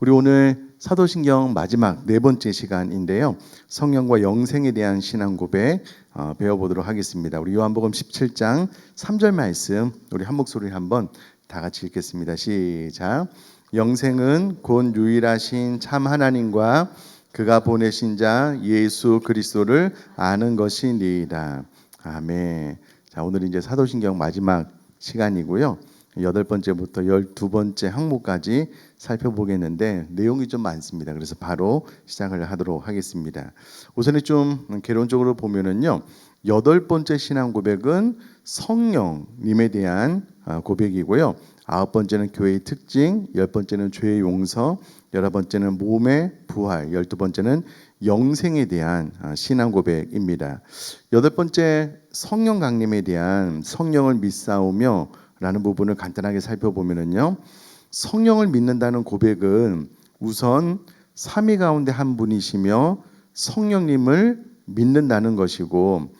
우리 오늘 사도신경 마지막 네 번째 시간인데요. 성령과 영생에 대한 신앙 고백 배워보도록 하겠습니다. 우리 요한복음 17장 3절 말씀 우리 한 목소리 한번 다 같이 읽겠습니다. 시작. 영생은 곧 유일하신 참 하나님과 그가 보내신 자 예수 그리스도를 아는 것이니이다. 아멘. 자, 오늘 이제 사도신경 마지막 시간이고요. 8번째부터 12번째 항목까지 살펴보겠는데 내용이 좀 많습니다. 그래서 바로 시작을 하도록 하겠습니다. 우선은 좀 개론적으로 보면은요. 8번째 신앙 고백은 성령님에 대한 고백이고요. 9번째는 교회의 특징, 10번째는 죄의 용서, 11번째는 몸의 부활, 12번째는 영생에 대한 신앙 고백입니다. 8번째 성령 강림에 대한 성령을 믿사오며 라는 부분을 간단하게 살펴보면은요. 성령을 믿는다는 고백은 우선 삼위 가운데 한 분이시며 성령님을 믿는다는 것이고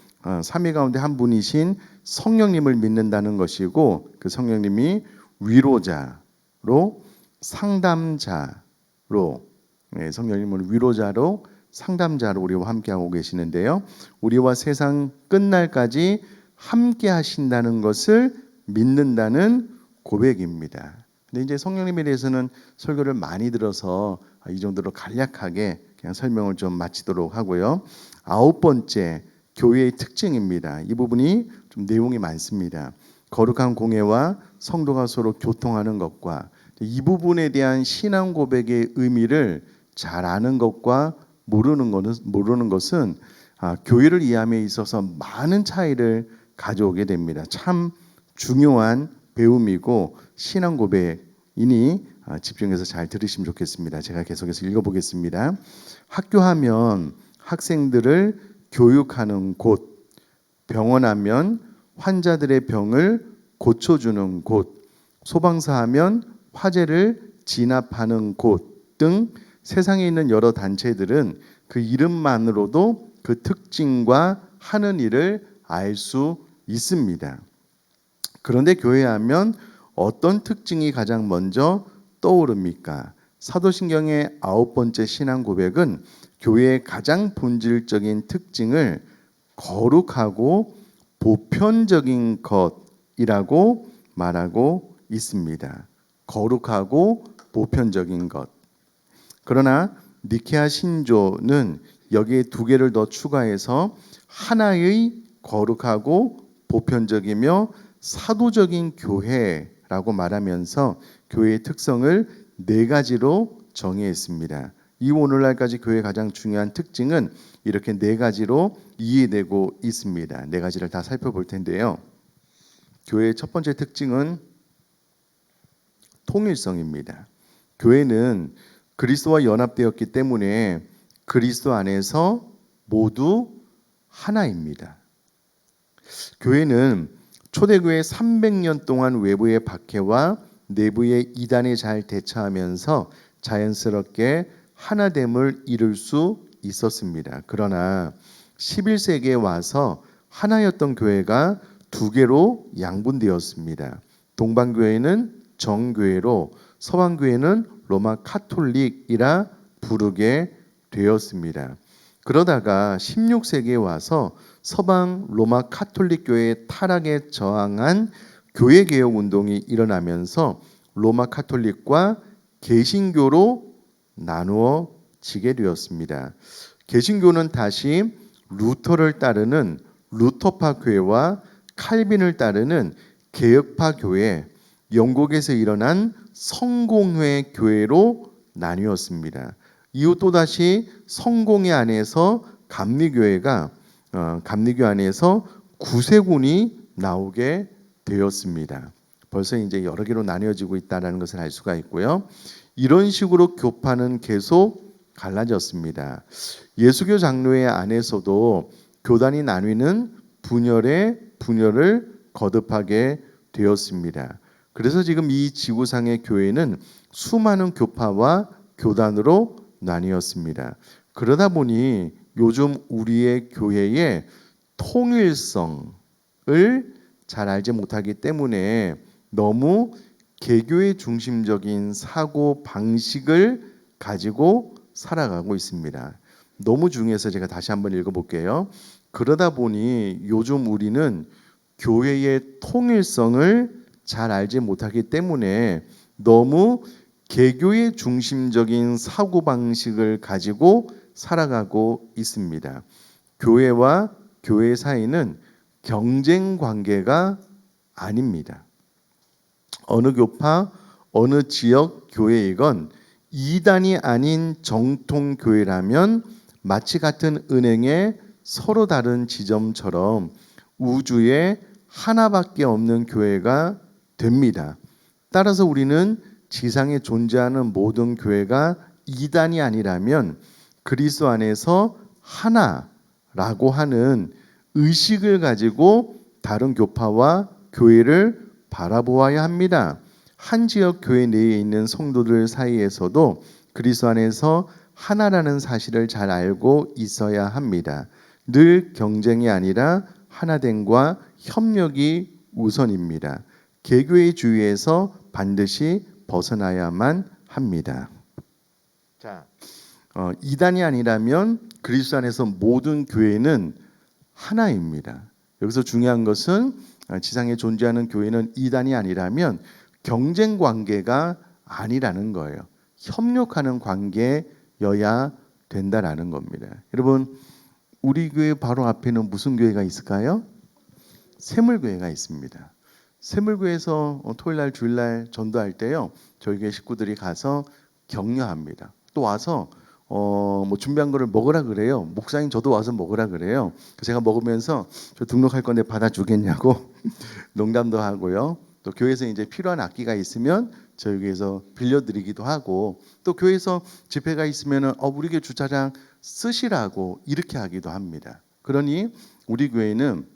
삼위 가운데 한 분이신 성령님을 믿는다는 것이고 그 성령님이 위로자로 상담자로 성령님을 위로자로 상담자로 우리와 함께하고 계시는데요. 우리와 세상 끝날까지 함께 하신다는 것을 믿는다는 고백입니다. 근데 이제 성령님에 대해서는 설교를 많이 들어서 이 정도로 간략하게 그냥 설명을 좀 마치도록 하고요. 9번째 교회의 특징입니다. 이 부분이 좀 내용이 많습니다. 거룩한 공예와 성도가 서로 교통하는 것과 이 부분에 대한 신앙 고백의 의미를 잘 아는 것과 모르는 것은 교회를 이해함에 있어서 많은 차이를 가져오게 됩니다. 참 중요한 배움이고 신앙 고백이니 집중해서 잘 들으시면 좋겠습니다. 제가 계속해서 읽어보겠습니다. 학교하면 학생들을 교육하는 곳, 병원하면 환자들의 병을 고쳐주는 곳, 소방사하면 화재를 진압하는 곳 등 세상에 있는 여러 단체들은 그 이름만으로도 그 특징과 하는 일을 알 수 있습니다. 그런데 교회 하면 어떤 특징이 가장 먼저 떠오릅니까? 사도신경의 9번째 신앙 고백은 교회의 가장 본질적인 특징을 거룩하고 보편적인 것이라고 말하고 있습니다. 거룩하고 보편적인 것. 그러나 니케아 신조는 여기에 두 개를 더 추가해서 하나의 거룩하고 보편적이며 사도적인 교회라고 말하면서 교회의 특성을 네 가지로 정의했습니다. 이 오늘날까지 교회의 가장 중요한 특징은 이렇게 네 가지로 이해되고 있습니다. 네 가지를 다 살펴볼 텐데요. 교회의 첫 번째 특징은 통일성입니다. 교회는 그리스도와 연합되었기 때문에 그리스도 안에서 모두 하나입니다. 교회는 초대교회 300년 동안 외부의 박해와 내부의 이단에 잘 대처하면서 자연스럽게 하나됨을 이룰 수 있었습니다. 그러나 11세기에 와서 하나였던 교회가 두 개로 양분되었습니다. 동방교회는 정교회로 서방교회는 로마 카톨릭이라 부르게 되었습니다. 그러다가 16세기에 와서 서방 로마 카톨릭 교회의 타락에 저항한 교회개혁 운동이 일어나면서 로마 카톨릭과 개신교로 나누어지게 되었습니다. 개신교는 다시 루터를 따르는 루터파 교회와 칼빈을 따르는 개혁파 교회, 영국에서 일어난 성공회 교회로 나뉘었습니다. 이후 또다시 성공회 안에서 감리교 안에서 구세군이 나오게 되었습니다. 벌써 이제 여러 개로 나뉘어지고 있다는 것을 알 수가 있고요. 이런 식으로 교파는 계속 갈라졌습니다. 예수교 장로회 안에서도 교단이 나뉘는 분열을 거듭하게 되었습니다. 그래서 지금 이 지구상의 교회는 수많은 교파와 교단으로 나뉘었습니다. 그러다 보니 요즘 우리의 교회의 통일성을 잘 알지 못하기 때문에 너무 개교의 중심적인 사고 방식을 가지고 살아가고 있습니다. 너무 중요해서 제가 다시 한번 읽어볼게요. 그러다 보니 요즘 우리는 교회의 통일성을 잘 알지 못하기 때문에 너무 개교의 중심적인 사고방식을 가지고 살아가고 있습니다. 교회와 교회 사이는 경쟁 관계가 아닙니다. 어느 교파, 어느 지역 교회이건 이단이 아닌 정통 교회라면 마치 같은 은행의 서로 다른 지점처럼 우주에 하나밖에 없는 교회가 됩니다. 따라서 우리는 지상에 존재하는 모든 교회가 이단이 아니라면 그리스도 안에서 하나라고 하는 의식을 가지고 다른 교파와 교회를 바라보아야 합니다. 한 지역 교회 내에 있는 성도들 사이에서도 그리스도 안에서 하나라는 사실을 잘 알고 있어야 합니다. 늘 경쟁이 아니라 하나됨과 협력이 우선입니다. 개교의 주의에서 반드시 벗어나야만 합니다. 자, 이단이 아니라면 그리스도 안에서 모든 교회는 하나입니다. 여기서 중요한 것은 지상에 존재하는 교회는 이단이 아니라면 경쟁 관계가 아니라는 거예요. 협력하는 관계여야 된다라는 겁니다. 여러분, 우리 교회 바로 앞에는 무슨 교회가 있을까요? 샘물교회가 있습니다. 샘물교회에서 토요일날 주일날 전도할 때요, 저희 교회 식구들이 가서 격려합니다. 또 와서 뭐 준비한 거를 먹으라 그래요. 목사님 저도 와서 먹으라 그래요. 제가 먹으면서 저 등록할 건데 받아주겠냐고 농담도 하고요. 또 교회에서 이제 필요한 악기가 있으면 저희 교회에서 빌려드리기도 하고, 또 교회에서 집회가 있으면은 우리 교회 주차장 쓰시라고 이렇게 하기도 합니다. 그러니 우리 교회는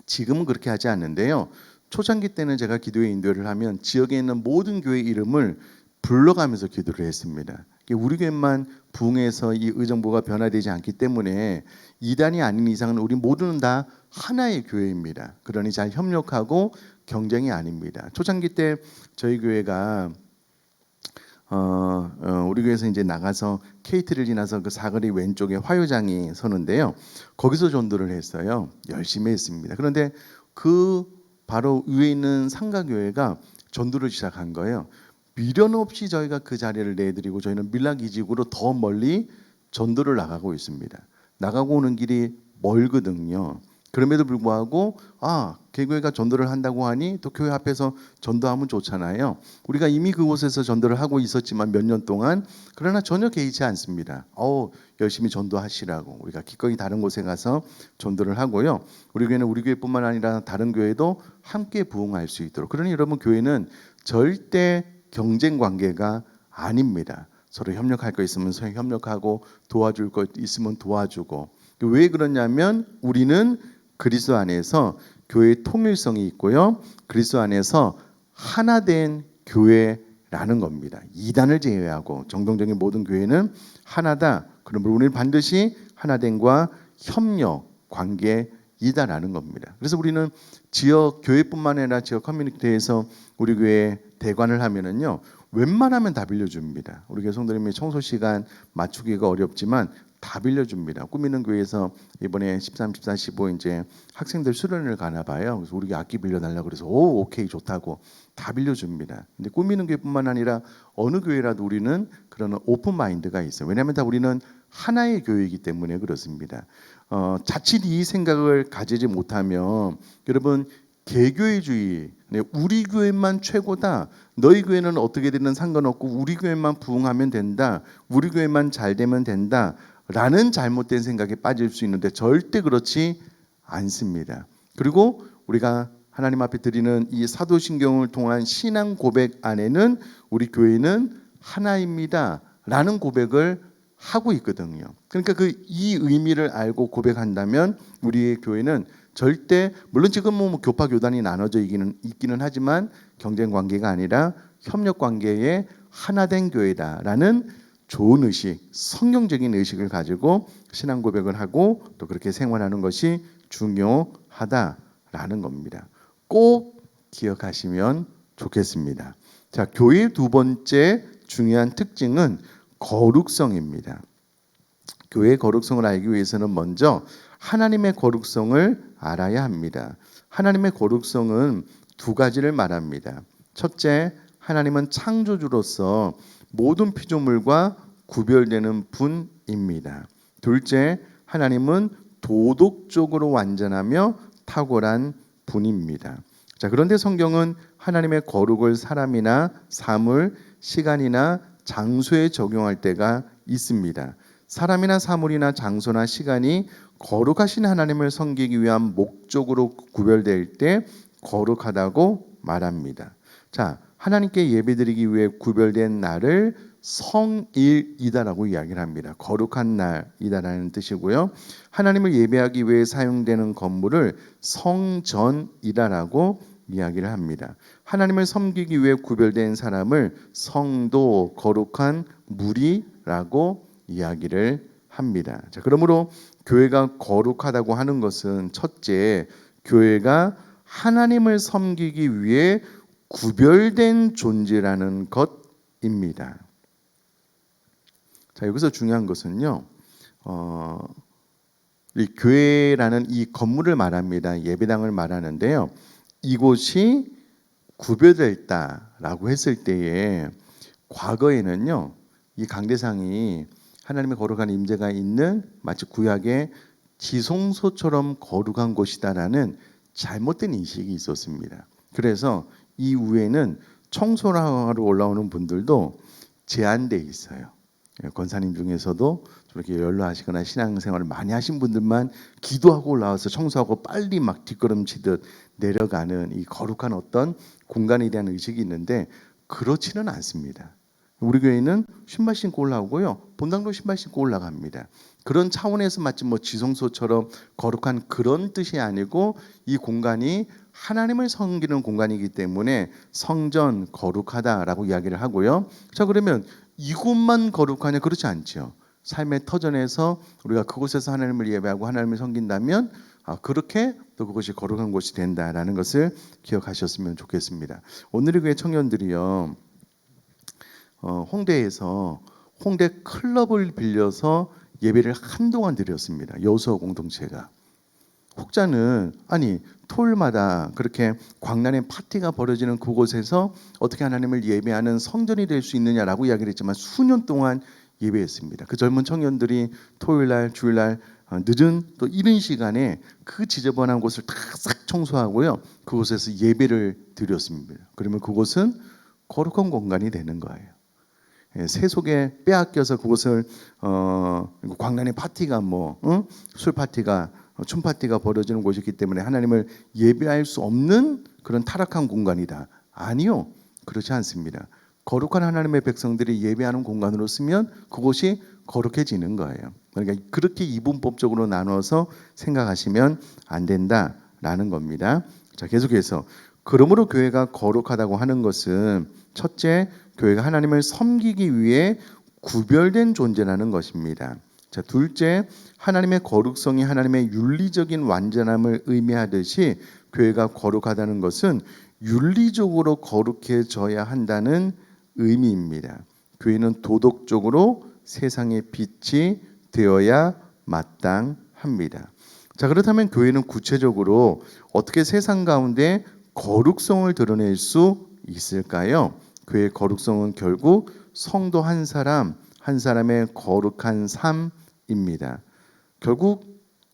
지금은 그렇게 하지 않는데요. 초창기 때는 제가 기도회 인도를 하면 지역에 있는 모든 교회 이름을 불러가면서 기도를 했습니다. 우리 교회만 부흥해서 이 의정부가 변화되지 않기 때문에 이단이 아닌 이상은 우리 모두는 다 하나의 교회입니다. 그러니 잘 협력하고 경쟁이 아닙니다. 초창기 때 저희 교회가 우리 교회에서 이제 나가서 KT를 지나서 그 사거리 왼쪽에 화요장이 서는데요. 거기서 전도를 했어요. 열심히 했습니다. 그런데 그 바로 위에 있는 상가교회가 전도를 시작한 거예요. 미련 없이 저희가 그 자리를 내드리고 저희는 밀락이직으로 더 멀리 전도를 나가고 있습니다. 나가고 오는 길이 멀거든요. 그럼에도 불구하고 개교회가 전도를 한다고 하니 또 교회 앞에서 전도하면 좋잖아요. 우리가 이미 그곳에서 전도를 하고 있었지만 몇 년 동안, 그러나 전혀 개의치 않습니다. 열심히 전도하시라고 우리가 기꺼이 다른 곳에 가서 전도를 하고요. 우리 교회는 우리 교회뿐만 아니라 다른 교회도 함께 부흥할 수 있도록. 그러니 여러분, 교회는 절대 경쟁 관계가 아닙니다. 서로 협력할 거 있으면 서로 협력하고 도와줄 거 있으면 도와주고. 왜 그러냐면 우리는 그리스도 안에서 교회의 통일성이 있고요. 그리스도 안에서 하나된 교회라는 겁니다. 이단을 제외하고 정통적인 모든 교회는 하나다. 그러므로 우리는 반드시 하나됨과 협력 관계이다라는 겁니다. 그래서 우리는 지역 교회뿐만 아니라 지역 커뮤니티에서 우리 교회 대관을 하면은요, 웬만하면 다 빌려줍니다. 우리 교회 성도님이 청소 시간 맞추기가 어렵지만 다 빌려줍니다. 꾸미는 교회에서 이번에 13, 14, 15 이제 학생들 수련을 가나 봐요. 그래서 우리 악기 빌려달라고 그래서 오케이 좋다고 다 빌려줍니다. 근데 꾸미는 교회뿐만 아니라 어느 교회라도 우리는 그런 오픈 마인드가 있어요. 왜냐하면 다 우리는 하나의 교회이기 때문에 그렇습니다. 자칫 이 생각을 가지지 못하면 여러분, 개교회주의, 우리 교회만 최고다, 너희 교회는 어떻게 되든 상관없고 우리 교회만 부흥하면 된다, 우리 교회만 잘 되면 된다 라는 잘못된 생각에 빠질 수 있는데 절대 그렇지 않습니다. 그리고 우리가 하나님 앞에 드리는 이 사도신경을 통한 신앙 고백 안에는 우리 교회는 하나입니다 라는 고백을 하고 있거든요. 그러니까 이 의미를 알고 고백한다면 우리의 교회는 절대, 물론 지금 뭐 교파 교단이 나눠져 있기는 하지만 경쟁 관계가 아니라 협력 관계의 하나된 교회다라는 좋은 의식, 성경적인 의식을 가지고 신앙 고백을 하고 또 그렇게 생활하는 것이 중요하다라는 겁니다. 꼭 기억하시면 좋겠습니다. 자, 교회의 두 번째 중요한 특징은 거룩성입니다. 교회의 거룩성을 알기 위해서는 먼저 하나님의 거룩성을 알아야 합니다. 하나님의 거룩성은 두 가지를 말합니다. 첫째, 하나님은 창조주로서 모든 피조물과 구별되는 분입니다. 둘째, 하나님은 도덕적으로 완전하며 탁월한 분입니다. 자, 그런데 성경은 하나님의 거룩을 사람이나 사물, 시간이나 장소에 적용할 때가 있습니다. 사람이나 사물이나 장소나 시간이 거룩하신 하나님을 섬기기 위한 목적으로 구별될 때 거룩하다고 말합니다. 자, 하나님께 예배드리기 위해 구별된 날을 성일이다라고 이야기를 합니다. 거룩한 날이다라는 뜻이고요. 하나님을 예배하기 위해 사용되는 건물을 성전이다라고 이야기를 합니다. 하나님을 섬기기 위해 구별된 사람을 성도, 거룩한 무리라고 이야기를 합니다. 자, 그러므로 교회가 거룩하다고 하는 것은 첫째, 교회가 하나님을 섬기기 위해 구별된 존재라는 것입니다. 자, 여기서 중요한 것은요, 이 교회라는 이 건물을 말합니다. 예배당을 말하는데요. 이곳이 구별됐다라고 했을 때에 과거에는요, 이 강대상이 하나님의 거룩한 임재가 있는 마치 구약의 지성소처럼 거룩한 곳이다라는 잘못된 인식이 있었습니다. 그래서 이후에는 청소를 하러 올라오는 분들도 제한돼 있어요. 권사님 중에서도 저렇게 연로하시거나 신앙생활을 많이 하신 분들만 기도하고 올라와서 청소하고 빨리 막 뒷걸음치듯 내려가는 이 거룩한 어떤 공간에 대한 의식이 있는데 그렇지는 않습니다. 우리 교회는 신발 신고 올라오고요, 본당도 신발 신고 올라갑니다. 그런 차원에서 마치 지성소처럼 거룩한 그런 뜻이 아니고 이 공간이 하나님을 섬기는 공간이기 때문에 성전 거룩하다라고 이야기를 하고요. 자, 그러면 이곳만 거룩하냐? 그렇지 않죠. 삶의 터전에서 우리가 그곳에서 하나님을 예배하고 하나님을 섬긴다면 그렇게 또 그것이 거룩한 곳이 된다라는 것을 기억하셨으면 좋겠습니다. 오늘의 교회 청년들이요, 홍대에서 홍대 클럽을 빌려서 예배를 한동안 드렸습니다. 여서 공동체가. 혹자는 토요일마다 그렇게 광란의 파티가 벌어지는 그곳에서 어떻게 하나님을 예배하는 성전이 될 수 있느냐라고 이야기를 했지만 수년 동안 예배했습니다. 그 젊은 청년들이 토요일날, 주일날 늦은 또 이른 시간에 그 지저분한 곳을 다 싹 청소하고요, 그곳에서 예배를 드렸습니다. 그러면 그곳은 거룩한 공간이 되는 거예요. 세속에 빼앗겨서 그곳을 광란의 파티가 술 파티가 춤 파티가 벌어지는 곳이기 때문에 하나님을 예배할 수 없는 그런 타락한 공간이다. 아니요, 그렇지 않습니다. 거룩한 하나님의 백성들이 예배하는 공간으로 쓰면 그곳이 거룩해지는 거예요. 그러니까 그렇게 이분법적으로 나눠서 생각하시면 안 된다라는 겁니다. 자, 계속해서 그러므로 교회가 거룩하다고 하는 것은 첫째, 교회가 하나님을 섬기기 위해 구별된 존재라는 것입니다. 자, 둘째, 하나님의 거룩성이 하나님의 윤리적인 완전함을 의미하듯이 교회가 거룩하다는 것은 윤리적으로 거룩해져야 한다는 의미입니다. 교회는 도덕적으로 세상의 빛이 되어야 마땅합니다. 자, 그렇다면 교회는 구체적으로 어떻게 세상 가운데 거룩성을 드러낼 수 있을까요? 교회의 거룩성은 결국 성도 한 사람 한 사람의 거룩한 삶입니다. 결국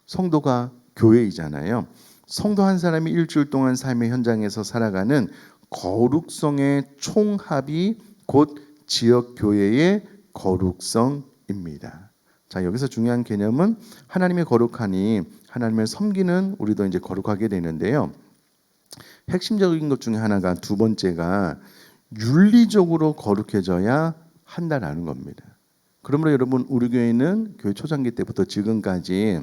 성도가 교회이잖아요. 성도 한 사람이 일주일 동안 삶의 현장에서 살아가는 거룩성의 총합이 곧 지역 교회의 거룩성입니다. 자, 여기서 중요한 개념은 하나님의 거룩하니 하나님을 섬기는 우리도 이제 거룩하게 되는데요. 핵심적인 것 중에 하나가 두 번째가 윤리적으로 거룩해져야 한다라는 겁니다. 그러므로 여러분, 우리 교회는 교회 초창기 때부터 지금까지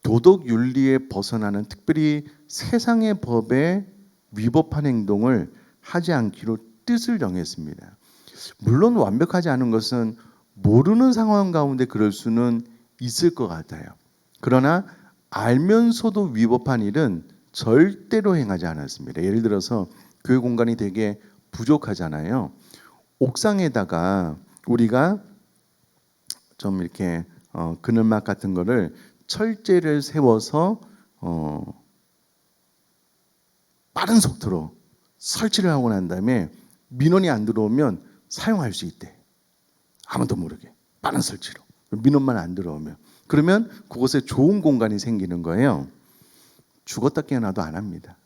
도덕 윤리에 벗어나는, 특별히 세상의 법에 위법한 행동을 하지 않기로 뜻을 정했습니다. 물론 완벽하지 않은 것은 모르는 상황 가운데 그럴 수는 있을 것 같아요. 그러나 알면서도 위법한 일은 절대로 행하지 않았습니다. 예를 들어서 교회 공간이 되게 부족하잖아요. 옥상에다가 우리가 좀 이렇게 그늘막 같은 거를 철제를 세워서 빠른 속도로 설치를 하고 난 다음에 민원이 안 들어오면 사용할 수 있대. 아무도 모르게 빠른 설치로 민원만 안 들어오면 그러면 그곳에 좋은 공간이 생기는 거예요. 죽었다 깨어나도 안 합니다.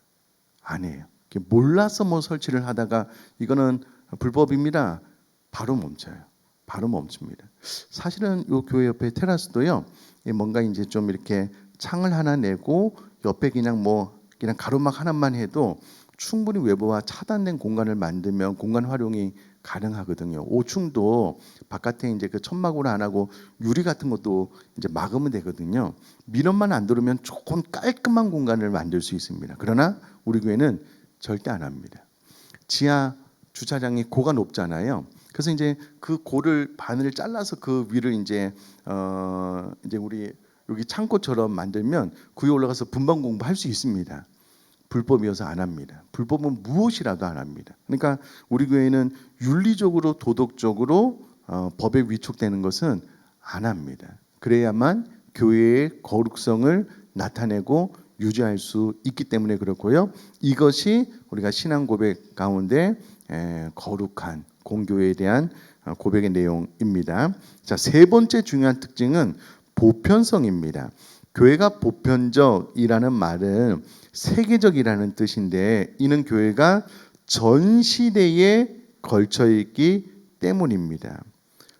안 해요. 몰라서 뭐 설치를 하다가 이거는 불법입니다. 바로 멈춰요. 바로 멈춥니다. 사실은 이 교회 옆에 테라스도요. 뭔가 이제 좀 이렇게 창을 하나 내고 옆에 그냥 가로막 하나만 해도 충분히 외부와 차단된 공간을 만들면 공간 활용이 가능하거든요. 5층도 바깥에 이제 그 천막으로 안 하고 유리 같은 것도 이제 막으면 되거든요. 민원만 안 들으면 조금 깔끔한 공간을 만들 수 있습니다. 그러나 우리 교회는 절대 안 합니다. 지하 주차장이 고가 높잖아요. 그래서 이제 그 고를 반을 잘라서 그 위를 이제 우리 여기 창고처럼 만들면 그 위에 올라가서 분방 공부할 수 있습니다. 불법이어서 안 합니다. 불법은 무엇이라도 안 합니다. 그러니까 우리 교회는 윤리적으로 도덕적으로 법에 위촉되는 것은 안 합니다. 그래야만 교회의 거룩성을 나타내고 유지할 수 있기 때문에 그렇고요. 이것이 우리가 신앙 고백 가운데 거룩한 공교회에 대한 고백의 내용입니다. 자, 세 번째 중요한 특징은 보편성입니다. 교회가 보편적이라는 말은 세계적이라는 뜻인데 이는 교회가 전 시대에 걸쳐 있기 때문입니다.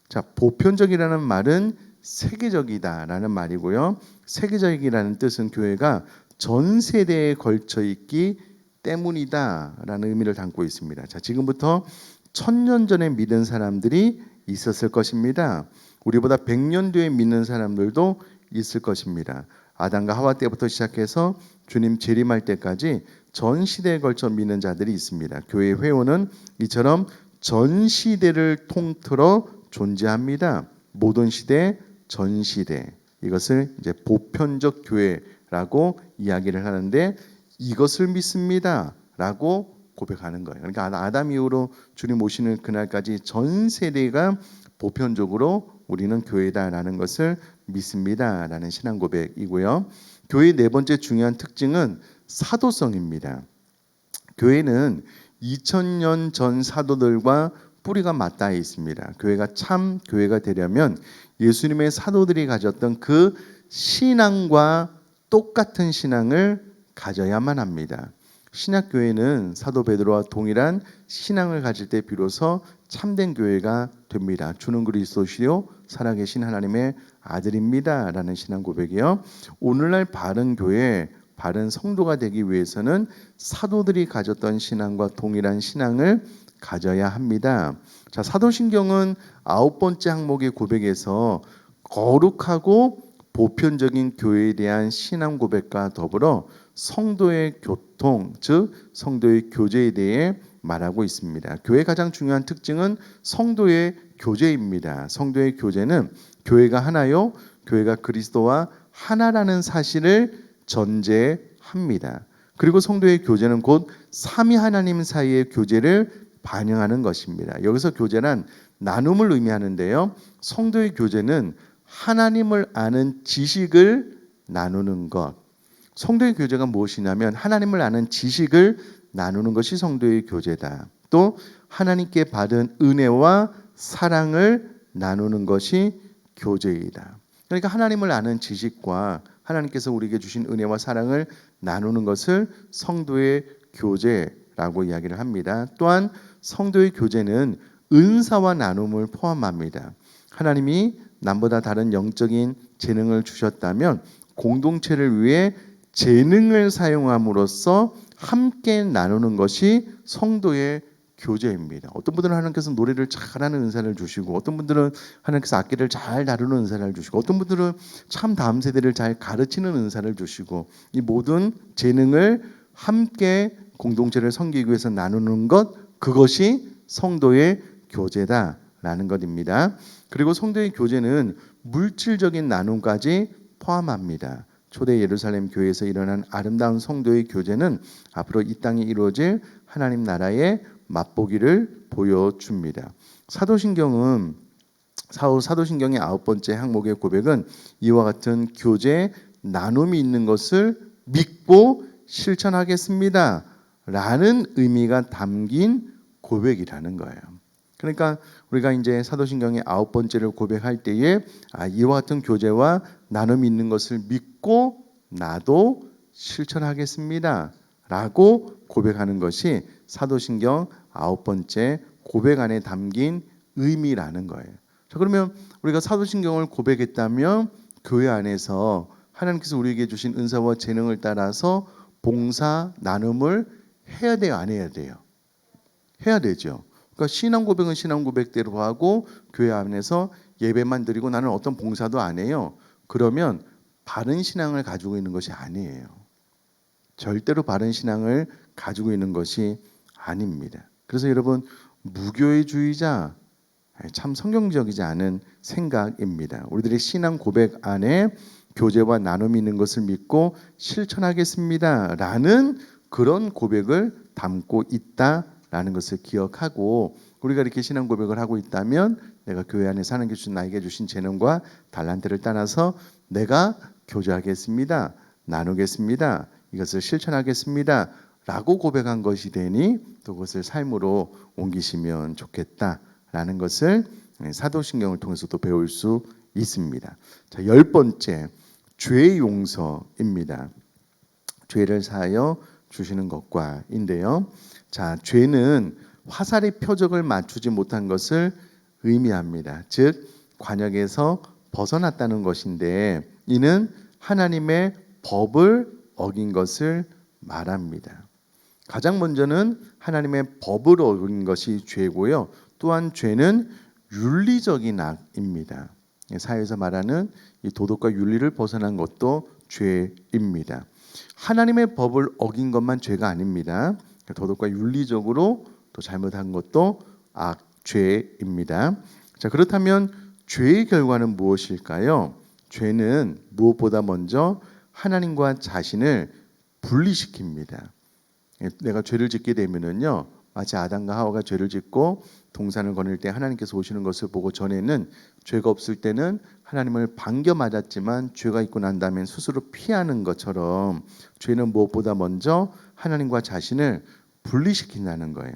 자, 보편적이라는 말은 세계적이다라는 말이고요. 세계적이라는 뜻은 교회가 전 세대에 걸쳐 있기 때문이다라는 의미를 담고 있습니다. 자, 지금부터 1000년 전에 믿은 사람들이 있었을 것입니다. 우리보다 100년 뒤에 믿는 사람들도 있을 것입니다. 아담과 하와 때부터 시작해서 주님 재림할 때까지 전 시대에 걸쳐 믿는 자들이 있습니다. 교회 회원은 이처럼 전 시대를 통틀어 존재합니다. 모든 시대, 전 시대. 이것을 이제 보편적 교회라고 이야기를 하는데 이것을 믿습니다라고 고백하는 거예요. 그러니까 아담 이후로 주님 오시는 그날까지 전 세대가 보편적으로 우리는 교회다라는 것을 믿습니다라는 신앙 고백이고요. 교회의 네 번째 중요한 특징은 사도성입니다. 교회는 2000년 전 사도들과 뿌리가 맞닿아 있습니다. 교회가 참 교회가 되려면 예수님의 사도들이 가졌던 그 신앙과 똑같은 신앙을 가져야만 합니다. 신약교회는 사도 베드로와 동일한 신앙을 가질 때 비로소 참된 교회가 됩니다. 주는 그리스도시요 살아계신 하나님의 아들입니다 라는 신앙 고백이요. 오늘날 바른 교회, 바른 성도가 되기 위해서는 사도들이 가졌던 신앙과 동일한 신앙을 가져야 합니다. 자, 사도신경은 9번째 항목의 고백에서 거룩하고 보편적인 교회에 대한 신앙 고백과 더불어 성도의 교통, 즉 성도의 교제에 대해 말하고 있습니다. 교회의 가장 중요한 특징은 성도의 교제입니다. 성도의 교제는 교회가 하나요, 교회가 그리스도와 하나라는 사실을 전제합니다. 그리고 성도의 교제는 곧 삼위 하나님 사이의 교제를 반영하는 것입니다. 여기서 교제란 나눔을 의미하는데요. 성도의 교제는 하나님을 아는 지식을 나누는 것. 성도의 교제가 무엇이냐면 하나님을 아는 지식을 나누는 것이 성도의 교제다. 또 하나님께 받은 은혜와 사랑을 나누는 것이 교제이다. 그러니까 하나님을 아는 지식과 하나님께서 우리에게 주신 은혜와 사랑을 나누는 것을 성도의 교제라고 이야기를 합니다. 또한 성도의 교제는 은사와 나눔을 포함합니다. 하나님이 남보다 다른 영적인 재능을 주셨다면 공동체를 위해 재능을 사용함으로써 함께 나누는 것이 성도의 교제입니다. 어떤 분들은 하나님께서 노래를 잘하는 은사를 주시고 어떤 분들은 하나님께서 악기를 잘 다루는 은사를 주시고 어떤 분들은 참 다음 세대를 잘 가르치는 은사를 주시고 이 모든 재능을 함께 공동체를 섬기기 위해서 나누는 것, 그것이 성도의 교제다라는 것입니다. 그리고 성도의 교제는 물질적인 나눔까지 포함합니다. 초대 예루살렘 교회에서 일어난 아름다운 성도의 교제는 앞으로 이 땅에 이루어질 하나님 나라의 맛보기를 보여줍니다. 사도신경은 사도신경의 9번째 항목의 고백은 이와 같은 교제, 나눔이 있는 것을 믿고 실천하겠습니다 라는 의미가 담긴 고백이라는 거예요. 그러니까 우리가 이제 사도신경의 9번째를 고백할 때에 이와 같은 교제와 나눔이 있는 것을 믿고 나도 실천하겠습니다 라고 고백하는 것이 사도신경 9번째 고백 안에 담긴 의미라는 거예요. 자, 그러면 우리가 사도신경을 고백했다면 교회 안에서 하나님께서 우리에게 주신 은사와 재능을 따라서 봉사, 나눔을 해야 돼요, 안 해야 돼요? 해야 되죠. 그러니까 신앙 고백은 신앙 고백대로 하고 교회 안에서 예배만 드리고 나는 어떤 봉사도 안 해요. 그러면 바른 신앙을 가지고 있는 것이 아니에요. 절대로 바른 신앙을 가지고 있는 것이 아닙니다. 그래서 여러분, 무교회주의자 참 성경적이지 않은 생각입니다. 우리들의 신앙 고백 안에 교제와 나눔이 있는 것을 믿고 실천하겠습니다 라는 그런 고백을 담고 있다라는 것을 기억하고, 우리가 이렇게 신앙 고백을 하고 있다면 내가 교회 안에 사는 게 주신 나에게 주신 재능과 달란트를 따라서 내가 교제하겠습니다, 나누겠습니다, 이것을 실천하겠습니다 라고 고백한 것이 되니 또 그것을 삶으로 옮기시면 좋겠다라는 것을 사도신경을 통해서도 배울 수 있습니다. 자, 10번째, 죄의 용서입니다. 죄를 사하여 주시는 것과인데요. 자, 죄는 화살의 표적을 맞추지 못한 것을 의미합니다. 즉 관역에서 벗어났다는 것인데, 이는 하나님의 법을 어긴 것을 말합니다. 가장 먼저는 하나님의 법을 어긴 것이 죄고요. 또한 죄는 윤리적인 악입니다. 사회에서 말하는 이 도덕과 윤리를 벗어난 것도 죄입니다. 하나님의 법을 어긴 것만 죄가 아닙니다. 도덕과 윤리적으로 또 잘못한 것도 죄입니다. 자, 그렇다면 죄의 결과는 무엇일까요? 죄는 무엇보다 먼저 하나님과 자신을 분리시킵니다. 내가 죄를 짓게 되면은요, 마치 아담과 하와가 죄를 짓고 동산을 거닐 때 하나님께서 오시는 것을 보고 전에는 죄가 없을 때는 하나님을 반겨 맞았지만 죄가 있고 난 다음엔 스스로 피하는 것처럼 죄는 무엇보다 먼저 하나님과 자신을 분리시킨다는 거예요.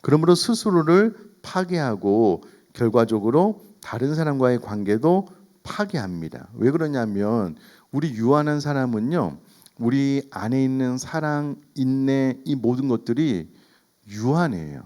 그러므로 스스로를 파괴하고 결과적으로 다른 사람과의 관계도 파괴합니다. 왜 그러냐면 우리 유한한 사람은요, 우리 안에 있는 사랑, 인내, 이 모든 것들이 유한해요.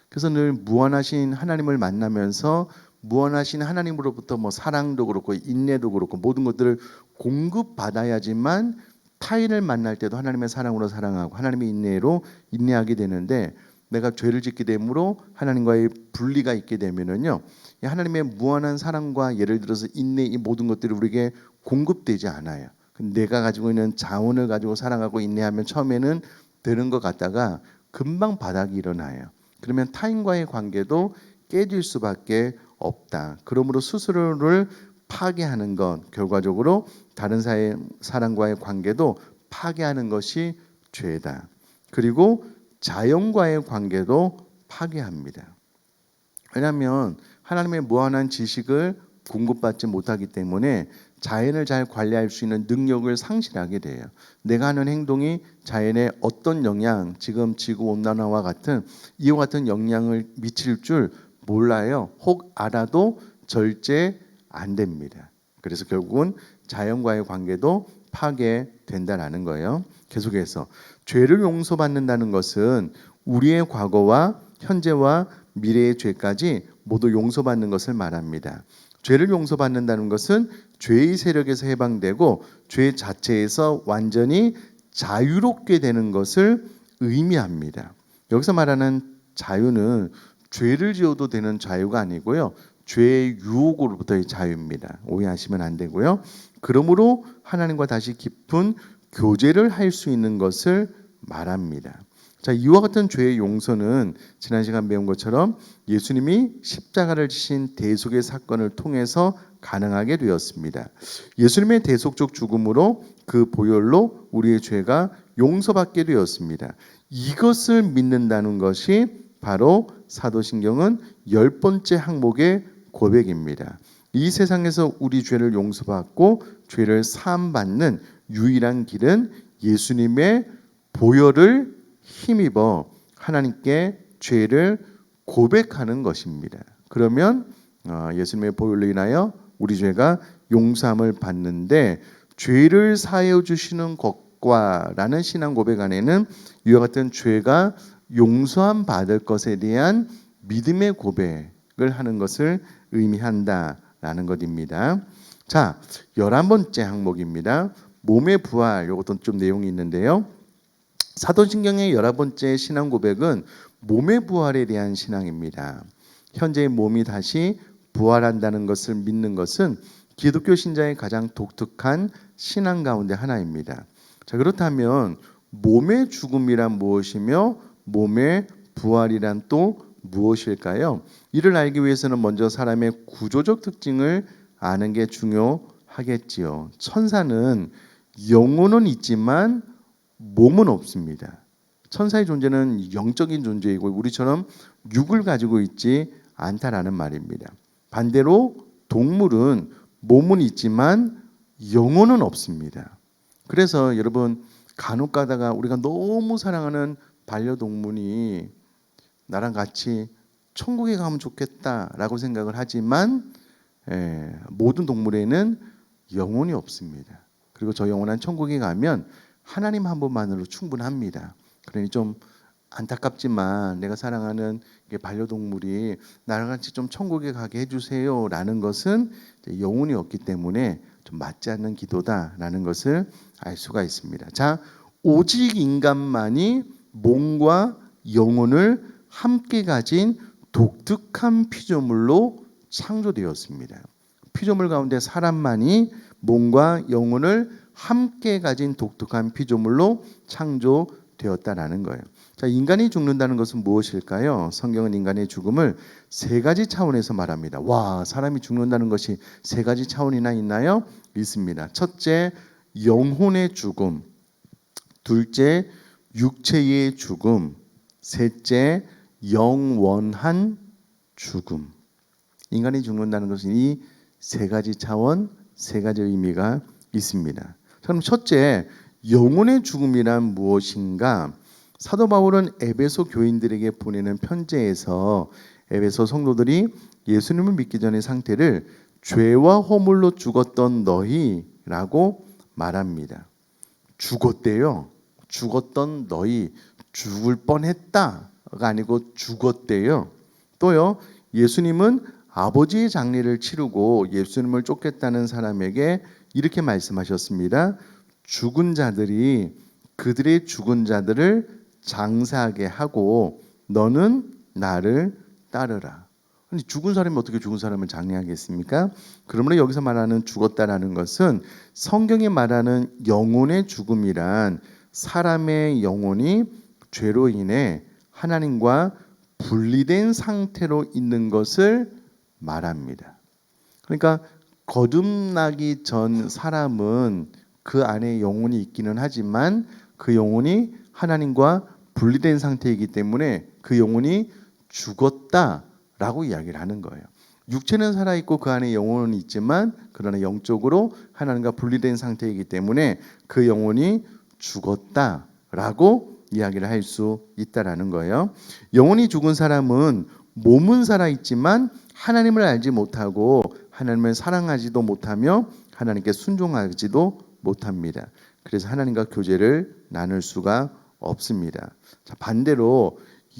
그래서 늘 무한하신 하나님을 만나면서 무한하신 하나님으로부터 사랑도 그렇고 인내도 그렇고 모든 것들을 공급받아야지만 타인을 만날 때도 하나님의 사랑으로 사랑하고 하나님의 인내로 인내하게 되는데, 내가 죄를 짓게 되므로 하나님과의 분리가 있게 되면은요, 하나님의 무한한 사랑과 예를 들어서 인내, 이 모든 것들이 우리에게 공급되지 않아요. 내가 가지고 있는 자원을 가지고 사랑하고 인내하면 처음에는 되는 것 같다가 금방 바닥이 일어나요. 그러면 타인과의 관계도 깨질 수밖에 없다. 그러므로 스스로를 파괴하는 것, 결과적으로 다른 사람과의 관계도 파괴하는 것이 죄다. 그리고 자연과의 관계도 파괴합니다. 왜냐하면 하나님의 무한한 지식을 공급받지 못하기 때문에 자연을 잘 관리할 수 있는 능력을 상실하게 돼요. 내가 하는 행동이 자연에 어떤 영향, 지금 지구온난화와 같은 이와 같은 영향을 미칠 줄 몰라요. 혹 알아도 절제 안 됩니다. 그래서 결국은 자연과의 관계도 파괴된다는 거예요. 계속해서 죄를 용서받는다는 것은 우리의 과거와 현재와 미래의 죄까지 모두 용서받는 것을 말합니다. 죄를 용서받는다는 것은 죄의 세력에서 해방되고 죄 자체에서 완전히 자유롭게 되는 것을 의미합니다. 여기서 말하는 자유는 죄를 지어도 되는 자유가 아니고요, 죄의 유혹으로부터의 자유입니다. 오해하시면 안 되고요. 그러므로 하나님과 다시 깊은 교제를 할 수 있는 것을 말합니다. 자, 이와 같은 죄의 용서는 지난 시간 배운 것처럼 예수님이 십자가를 지신 대속의 사건을 통해서 가능하게 되었습니다. 예수님의 대속적 죽음으로 그 보혈로 우리의 죄가 용서받게 되었습니다. 이것을 믿는다는 것이 바로 사도신경은 10번째 항목의 고백입니다. 이 세상에서 우리 죄를 용서받고 죄를 사함받는 유일한 길은 예수님의 보혈을 힘입어 하나님께 죄를 고백하는 것입니다. 그러면 예수님의 보혈로 인하여 우리 죄가 용서함을 받는데, 죄를 사하여 주시는 것과라는 신앙 고백 안에는 이와 같은 죄가 용서함 받을 것에 대한 믿음의 고백을 하는 것을 의미한다라는 것입니다. 자, 11번째 항목입니다. 몸의 부활. 이것도 좀 내용이 있는데요. 사도신경의 11번째 신앙 고백은 몸의 부활에 대한 신앙입니다. 현재의 몸이 다시 부활한다는 것을 믿는 것은 기독교 신자의 가장 독특한 신앙 가운데 하나입니다. 자, 그렇다면 몸의 죽음이란 무엇이며 몸의 부활이란 또 무엇일까요? 이를 알기 위해서는 먼저 사람의 구조적 특징을 아는 게 중요하겠지요. 천사는 영혼은 있지만 몸은 없습니다. 천사의 존재는 영적인 존재이고 우리처럼 육을 가지고 있지 않다라는 말입니다. 반대로 동물은 몸은 있지만 영혼은 없습니다. 그래서 여러분, 간혹 가다가 우리가 너무 사랑하는 반려동물이 나랑 같이 천국에 가면 좋겠다라고 생각을 하지만 모든 동물에는 영혼이 없습니다. 그리고 저 영원한 천국에 가면 하나님 한 분만으로 충분합니다. 그러니 좀 안타깝지만 내가 사랑하는 반려동물이 나랑 같이 좀 천국에 가게 해주세요 라는 것은 영혼이 없기 때문에 좀 맞지 않는 기도다라는 것을 알 수가 있습니다. 자, 오직 인간만이 몸과 영혼을 함께 가진 독특한 피조물로 창조되었습니다. 피조물 가운데 사람만이 몸과 영혼을 함께 가진 독특한 피조물로 창조되었다라는 거예요. 자, 인간이 죽는다는 것은 무엇일까요? 성경은 인간의 죽음을 세 가지 차원에서 말합니다. 와, 사람이 죽는다는 것이 세 가지 차원이나 있나요? 있습니다. 첫째, 영혼의 죽음. 둘째, 육체의 죽음. 셋째, 영원한 죽음. 인간이 죽는다는 것은 이 세 가지 차원, 세 가지 의미가 있습니다. 그럼 첫째, 영혼의 죽음이란 무엇인가? 사도 바울은 에베소 교인들에게 보내는 편지에서 에베소 성도들이 예수님을 믿기 전의 상태를 죄와 허물로 죽었던 너희라고 말합니다. 죽었대요. 죽었던 너희, 죽을 뻔했다가 아니고 죽었대요. 또요, 예수님은 아버지의 장례를 치르고 예수님을 쫓겠다는 사람에게 이렇게 말씀하셨습니다. 죽은 자들이 그들의 죽은 자들을 장사하게 하고 너는 나를 따르라. 아니, 죽은 사람이 어떻게 죽은 사람을 장례하겠습니까? 그러므로 여기서 말하는 죽었다라는 것은 성경이 말하는 영혼의 죽음이란 사람의 영혼이 죄로 인해 하나님과 분리된 상태로 있는 것을 말합니다. 그러니까 거듭나기 전 사람은 그 안에 영혼이 있기는 하지만 그 영혼이 하나님과 분리된 상태이기 때문에 그 영혼이 죽었다라고 이야기를 하는 거예요. 육체는 살아있고 그 안에 영혼은 있지만 그러나 영적으로 하나님과 분리된 상태이기 때문에 그 영혼이 죽었다라고 이야기를 할 수 있다라는 거예요. 영혼이 죽은 사람은 몸은 살아있지만 하나님을 알지 못하고 하나님을 사랑하지도 못하며 하나님께 순종하지도 못합니다. 그래서 하나님과 교제를 나눌 수가 없습니다. 자, 반대로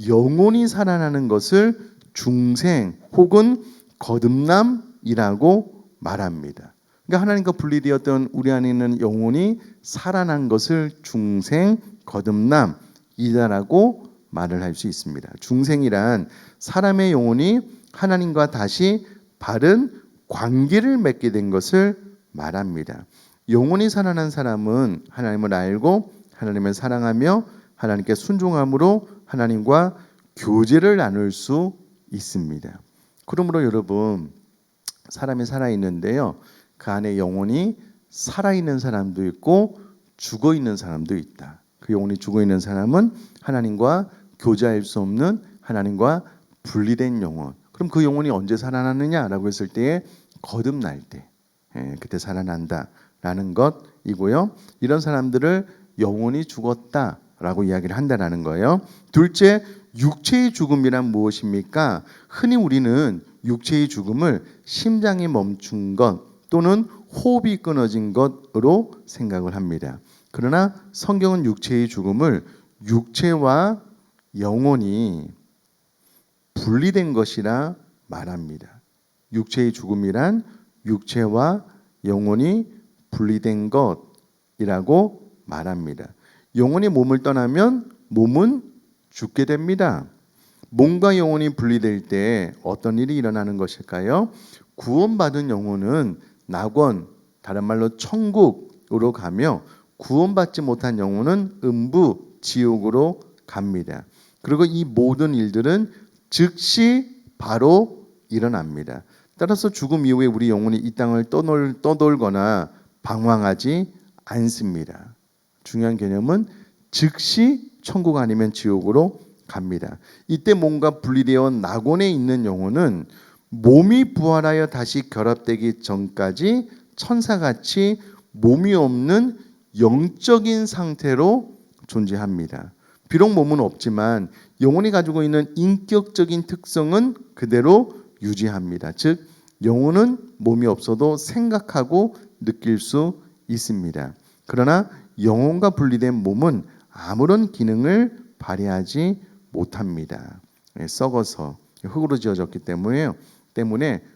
영혼이 살아나는 것을 중생 혹은 거듭남이라고 말합니다. 그러니까 하나님과 분리되었던 우리 안에 있는 영혼이 살아난 것을 중생, 거듭남이다라고 말을 할 수 있습니다. 중생이란 사람의 영혼이 하나님과 다시 바른 관계를 맺게 된 것을 말합니다. 영혼이 살아난 사람은 하나님을 알고 하나님을 사랑하며 하나님께 순종함으로 하나님과 교제를 나눌 수 있습니다. 그러므로 여러분, 사람이 살아있는데요, 그 안에 영혼이 살아있는 사람도 있고 죽어있는 사람도 있다. 그 영혼이 죽어있는 사람은 하나님과 교제할 수 없는 하나님과 분리된 영혼. 그럼 그 영혼이 언제 살아나느냐라고 했을 때에 거듭날 때, 그때 살아난다라는 것이고요. 이런 사람들을 영혼이 죽었다라고 이야기를 한다라는 거예요. 둘째, 육체의 죽음이란 무엇입니까? 흔히 우리는 육체의 죽음을 심장이 멈춘 것 또는 호흡이 끊어진 것으로 생각을 합니다. 그러나 성경은 육체의 죽음을 육체와 영혼이 분리된 것이라 말합니다. 육체의 죽음이란 육체와 영혼이 분리된 것이라고 말합니다. 영혼이 몸을 떠나면 몸은 죽게 됩니다. 몸과 영혼이 분리될 때 어떤 일이 일어나는 것일까요? 구원받은 영혼은 낙원, 다른 말로 천국으로 가며 구원받지 못한 영혼은 음부, 지옥으로 갑니다. 그리고 이 모든 일들은 즉시 바로 일어납니다. 따라서 죽음 이후에 우리 영혼이 이 땅을 떠돌거나 방황하지 않습니다. 중요한 개념은 즉시 천국 아니면 지옥으로 갑니다. 이때 몸과 분리되어 낙원에 있는 영혼은 몸이 부활하여 다시 결합되기 전까지 천사같이 몸이 없는 영적인 상태로 존재합니다. 비록 몸은 없지만 영혼이 가지고 있는 인격적인 특성은 그대로 유지합니다. 즉 영혼은 몸이 없어도 생각하고 느낄 수 있습니다. 그러나 영혼과 분리된 몸은 아무런 기능을 발휘하지 못합니다. 썩어서 흙으로 지어졌기 때문에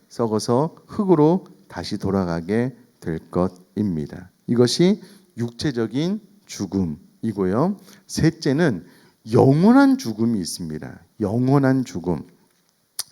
썩어서 흙으로 다시 돌아가게 될 것입니다. 이것이 육체적인 죽음이고요. 셋째는 영원한 죽음이 있습니다. 영원한 죽음.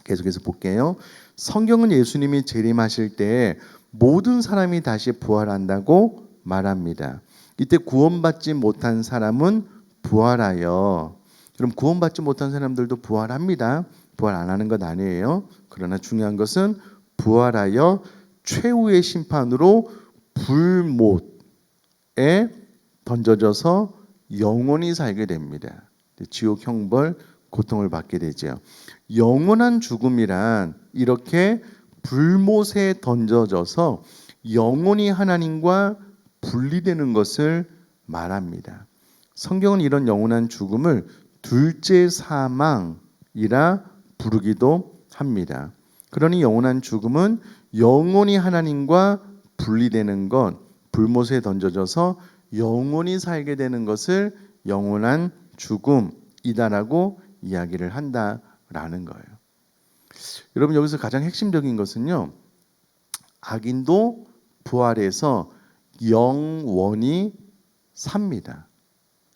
계속해서 볼게요. 성경은 예수님이 재림하실 때 모든 사람이 다시 부활한다고 말합니다. 이때 구원받지 못한 사람은 부활하여, 그럼 구원받지 못한 사람들도 부활합니다. 부활 안 하는 것 아니에요. 그러나 중요한 것은 부활하여 최후의 심판으로 불못에 던져져서 영원히 살게 됩니다. 지옥 형벌 고통을 받게 되죠. 영원한 죽음이란 이렇게 불못에 던져져서 영원히 하나님과 분리되는 것을 말합니다. 성경은 이런 영원한 죽음을 둘째 사망이라 부르기도 합니다. 그러니 영원한 죽음은 영원히 하나님과 분리되는 것, 불못에 던져져서 영원히 살게 되는 것을 영원한 죽음이다라고 이야기를 한다라는 거예요. 여러분 여기서 가장 핵심적인 것은요. 악인도 부활해서 영원히 삽니다.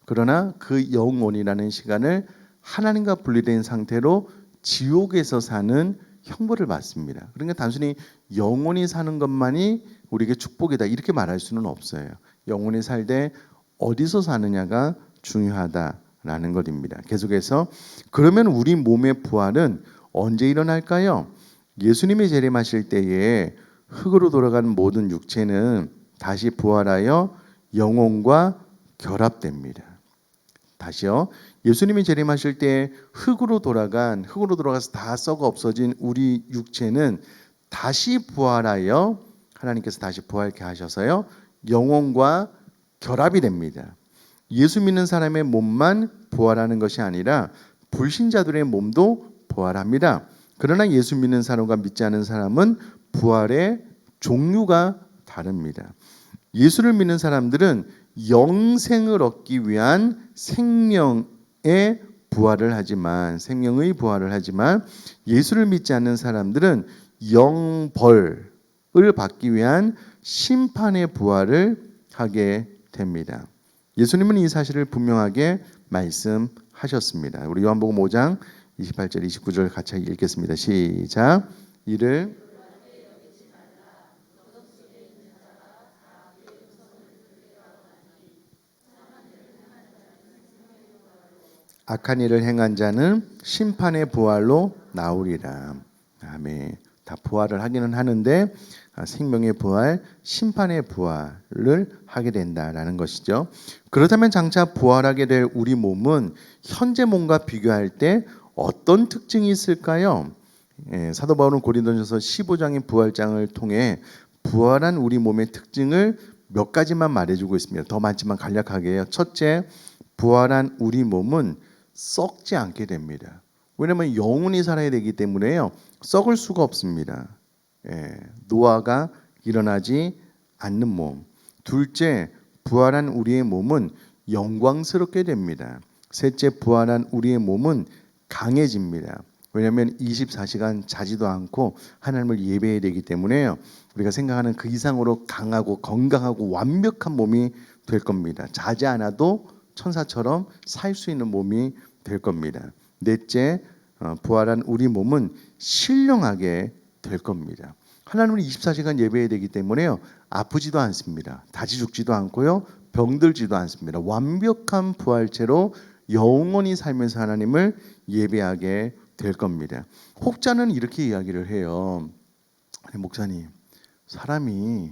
그러나 그 영원이라는 시간을 하나님과 분리된 상태로 지옥에서 사는 형벌을 받습니다. 그러니까 단순히 영원히 사는 것만이 우리에게 축복이다 이렇게 말할 수는 없어요. 영원히 살되 어디서 사느냐가 중요하다라는 것입니다. 계속해서 그러면 우리 몸의 부활은 언제 일어날까요? 예수님이 재림하실 때에 흙으로 돌아가는 모든 육체는 다시 부활하여 영혼과 결합됩니다. 다시요. 예수님이 재림하실 때 흙으로 돌아가서 다 썩어 없어진 우리 육체는 다시 부활하여 하나님께서 다시 부활케 하셔서요. 영혼과 결합이 됩니다. 예수 믿는 사람의 몸만 부활하는 것이 아니라 불신자들의 몸도 부활합니다. 그러나 예수 믿는 사람과 믿지 않은 사람은 부활의 종류가 다릅니다. 예수를 믿는 사람들은 영생을 얻기 위한 생명의 부활을 하지만 예수를 믿지 않는 사람들은 영벌을 받기 위한 심판의 부활을 하게 됩니다. 예수님은 이 사실을 분명하게 말씀하셨습니다. 우리 요한복음 5장 28절 29절 같이 읽겠습니다. 시작. 이를 악한 일을 행한 자는 심판의 부활로 나오리라. 아멘. 다 부활을 하기는 하는데 생명의 부활, 심판의 부활을 하게 된다라는 것이죠. 그렇다면 장차 부활하게 될 우리 몸은 현재 몸과 비교할 때 어떤 특징이 있을까요? 사도 바울은 고린도전서 15장의 부활장을 통해 부활한 우리 몸의 특징을 몇 가지만 말해주고 있습니다. 더 많지만 간략하게요. 첫째, 부활한 우리 몸은 썩지 않게 됩니다. 왜냐하면 영원히 살아야 되기 때문에요. 썩을 수가 없습니다. 노화가 일어나지 않는 몸. 둘째, 부활한 우리의 몸은 영광스럽게 됩니다. 셋째, 부활한 우리의 몸은 강해집니다. 왜냐하면 24시간 자지도 않고 하나님을 예배해야 되기 때문에요. 우리가 생각하는 그 이상으로 강하고 건강하고 완벽한 몸이 될 겁니다. 자지 않아도 천사처럼 살 수 있는 몸이 될 겁니다. 넷째, 부활한 우리 몸은 신령하게 될 겁니다. 하나님은 24시간 예배해야 되기 때문에요. 아프지도 않습니다. 다지 죽지도 않고요. 병들지도 않습니다. 완벽한 부활체로 영원히 살면서 하나님을 예배하게 될 겁니다. 혹자는 이렇게 이야기를 해요. 목사님, 사람이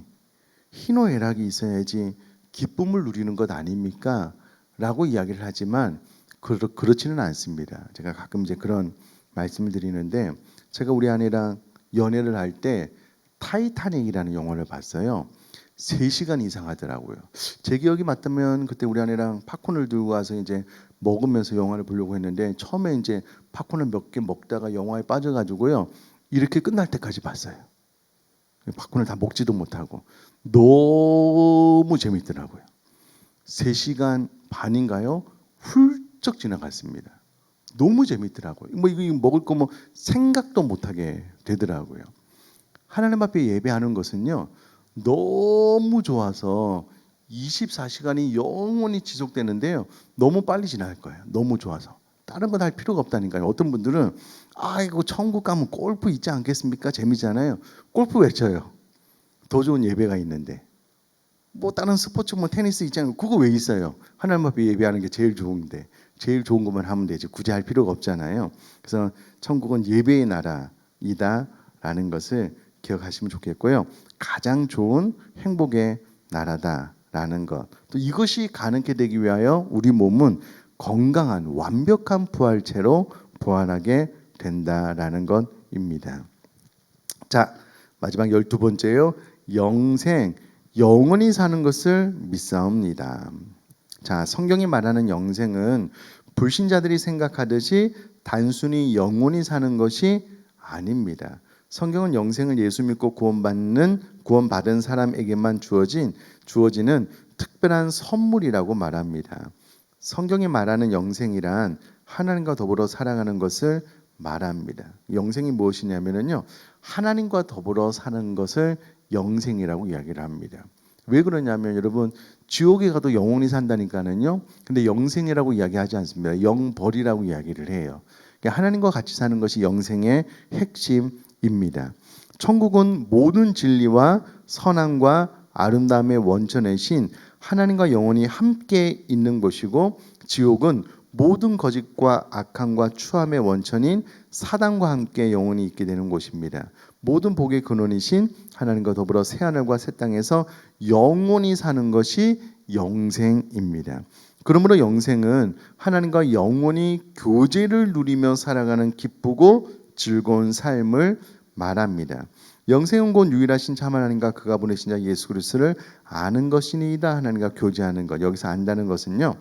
희노애락이 있어야지 기쁨을 누리는 것 아닙니까? 라고 이야기를 하지만 그렇지는 않습니다. 제가 가끔 이제 그런 말씀을 드리는데, 제가 우리 아내랑 연애를 할 때 타이타닉이라는 영화를 봤어요. 3시간 이상 하더라고요. 제 기억이 맞다면 그때 우리 아내랑 팝콘을 들고 와서 이제 먹으면서 영화를 보려고 했는데, 처음에 이제 팝콘을 몇 개 먹다가 영화에 빠져가지고요, 이렇게 끝날 때까지 봤어요. 팝콘을 다 먹지도 못하고. 너무 재밌더라고요. 3시간 반인가요? 훌쩍 지나갔습니다. 너무 재밌더라고요. 뭐 이거 먹을 거 뭐 생각도 못하게 되더라고요. 하나님 앞에 예배하는 것은요, 너무 좋아서 24시간이 영원히 지속되는데요, 너무 빨리 지날 거예요. 너무 좋아서 다른 건 할 필요가 없다니까요. 어떤 분들은 이거 천국 가면 골프 있지 않겠습니까? 재미잖아요. 골프 왜 쳐요? 더 좋은 예배가 있는데. 뭐 다른 스포츠 뭐 테니스 있잖아요. 그거 왜 있어요? 하나님 앞에 예배하는 게 제일 좋은데, 제일 좋은 것만 하면 되지 굳이 할 필요가 없잖아요. 그래서 천국은 예배의 나라이다라는 것을 기억하시면 좋겠고요. 가장 좋은 행복의 나라다라는 것. 또 이것이 가능케 되기 위하여 우리 몸은 건강한 완벽한 부활체로 부활하게 된다라는 것입니다. 자, 마지막 12번째요. 영생, 영원히 사는 것을 믿사옵니다. 자, 성경이 말하는 영생은 불신자들이 생각하듯이 단순히 영원히 사는 것이 아닙니다. 성경은 영생을 예수 믿고 구원받은 사람에게만 주어지는 특별한 선물이라고 말합니다. 성경이 말하는 영생이란 하나님과 더불어 살아가는 것을 말합니다. 영생이 무엇이냐면요, 하나님과 더불어 사는 것을 영생이라고 이야기를 합니다. 왜 그러냐면 여러분, 지옥에 가도 영원히 산다니까는요. 근데 영생이라고 이야기하지 않습니다. 영벌이라고 이야기를 해요. 그러니까 하나님과 같이 사는 것이 영생의 핵심입니다. 천국은 모든 진리와 선함과 아름다움의 원천이신 하나님과 영원히 함께 있는 곳이고, 지옥은 모든 거짓과 악함과 추함의 원천인 사단과 함께 영원히 있게 되는 곳입니다. 모든 복의 근원이신 하나님과 더불어 새하늘과 새 땅에서 영원히 사는 것이 영생입니다. 그러므로 영생은 하나님과 영원히 교제를 누리며 살아가는 기쁘고 즐거운 삶을 말합니다. 영생은 곧 유일하신 참 하나님과 그가 보내신 자 예수 그리스도를 아는 것이니이다. 하나님과 교제하는 것. 여기서 안다는 것은요,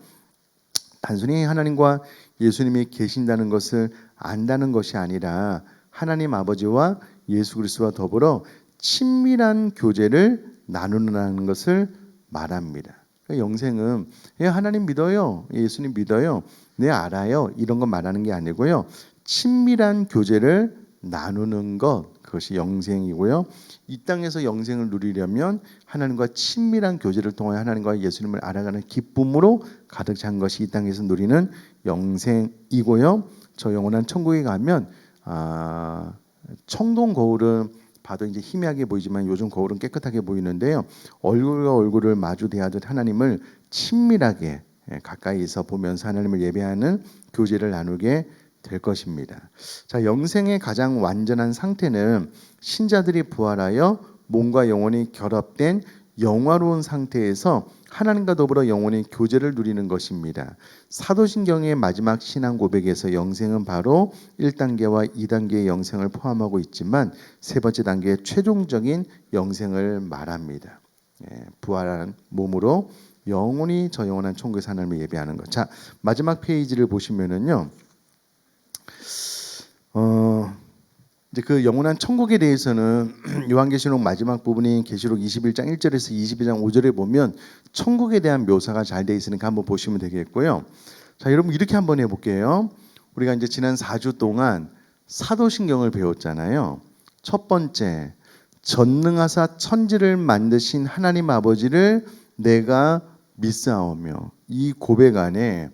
단순히 하나님과 예수님이 계신다는 것을 안다는 것이 아니라 하나님 아버지와 예수 그리스도와 더불어 친밀한 교제를 나누는 것을 말합니다. 그러니까 영생은 하나님 믿어요, 예수님 믿어요, 네 알아요, 이런 거 말하는 게 아니고요, 친밀한 교제를 나누는 것, 그것이 영생이고요. 이 땅에서 영생을 누리려면 하나님과 친밀한 교제를 통해 하나님과 예수님을 알아가는 기쁨으로 가득 찬 것이 이 땅에서 누리는 영생이고요. 저 영원한 천국에 가면 청동 거울은 봐도 이제 희미하게 보이지만 요즘 거울은 깨끗하게 보이는데요, 얼굴과 얼굴을 마주 대하듯 하나님을 친밀하게 가까이서 보면서 하나님을 예배하는 교제를 나누게 될 것입니다. 자, 영생의 가장 완전한 상태는 신자들이 부활하여 몸과 영혼이 결합된 영화로운 상태에서 하나님과 더불어 영원히 교제를 누리는 것입니다. 사도신경의 마지막 신앙 고백에서 영생은 바로 1단계와 2단계의 영생을 포함하고 있지만 세 번째 단계의 최종적인 영생을 말합니다. 부활한 몸으로 영원히 저 영원한 천국에서 하나님을 예배하는 것. 자, 마지막 페이지를 보시면은요. 이제 그 영원한 천국에 대해서는 요한계시록 마지막 부분인 계시록 21장 1절에서 22장 5절에 보면 천국에 대한 묘사가 잘 돼 있으니까 한번 보시면 되겠고요. 자, 여러분 이렇게 한번 해볼게요. 우리가 이제 지난 4주 동안 사도신경을 배웠잖아요. 첫 번째, 전능하사 천지를 만드신 하나님 아버지를 내가 믿사오며, 이 고백 안에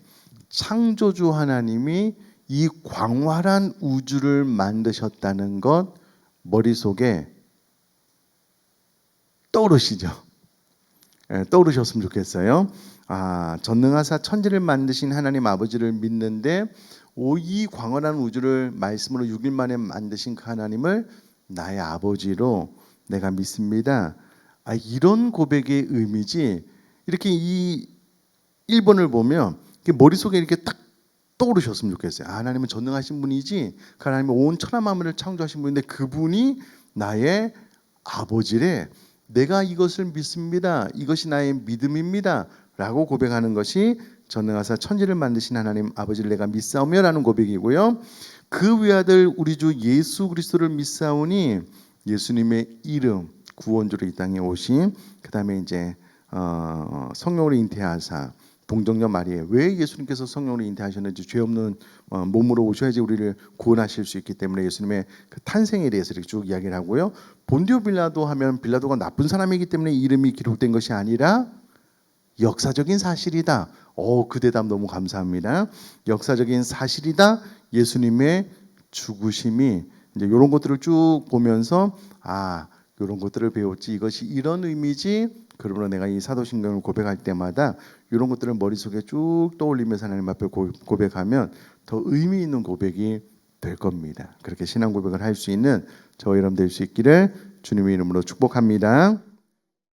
창조주 하나님이 이 광활한 우주를 만드셨다는 것 머릿속에 떠오르시죠? 떠오르셨으면 좋겠어요. 전능하사 천지를 만드신 하나님 아버지를 믿는데 이 광활한 우주를 말씀으로 6일 만에 만드신 그 하나님을 나의 아버지로 내가 믿습니다. 이런 고백의 의미지. 이렇게 이 1번을 보면 머릿속에 이렇게 딱 떠오르셨으면 좋겠어요. 하나님은 전능하신 분이지, 그 하나님은 온 천하 만물을 창조하신 분인데 그분이 나의 아버지래. 내가 이것을 믿습니다. 이것이 나의 믿음입니다. 라고 고백하는 것이 전능하사 천지를 만드신 하나님 아버지를 내가 믿사오며 라는 고백이고요. 그 외아들 우리 주 예수 그리스도를 믿사오니, 예수님의 이름 구원주로 이 땅에 오신, 그 다음에 이제 성령으로 잉태하사 동정녀 마리아. 왜 예수님께서 성령으로 잉태하셨는지, 죄 없는 몸으로 오셔야지 우리를 구원하실 수 있기 때문에 예수님의 그 탄생에 대해서 이렇게 쭉 이야기를 하고요. 본디오 빌라도 하면 빌라도가 나쁜 사람이기 때문에 이름이 기록된 것이 아니라 역사적인 사실이다. 그 대답 너무 감사합니다. 역사적인 사실이다. 예수님의 죽으심이, 이제 이런 것들을 쭉 보면서 이런 것들을 배웠지, 이것이 이런 의미지. 그러므로 내가 이 사도신경을 고백할 때마다 이런 것들을 머릿속에 쭉 떠올리면서 하나님 앞에 고백하면 더 의미 있는 고백이 될 겁니다. 그렇게 신앙 고백을 할 수 있는 저와 여러분 될 수 있기를 주님의 이름으로 축복합니다.